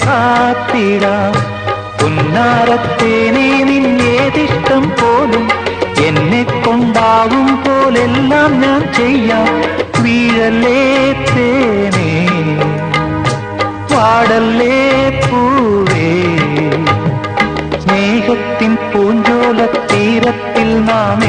കാത്തിടാം. പുന്നാരത്തേനെ നിന്നേതിഷ്ടം പോലും എന്നെ കൊണ്ടാവും പോലെല്ലാം ഞാൻ ചെയ്യാം. വീഴല്ലേ തേനേ പാടല്ലേ പൂവേ, സ്നേഹത്തിൻ പൂഞ്ചോല തീരത്തിൽ നാം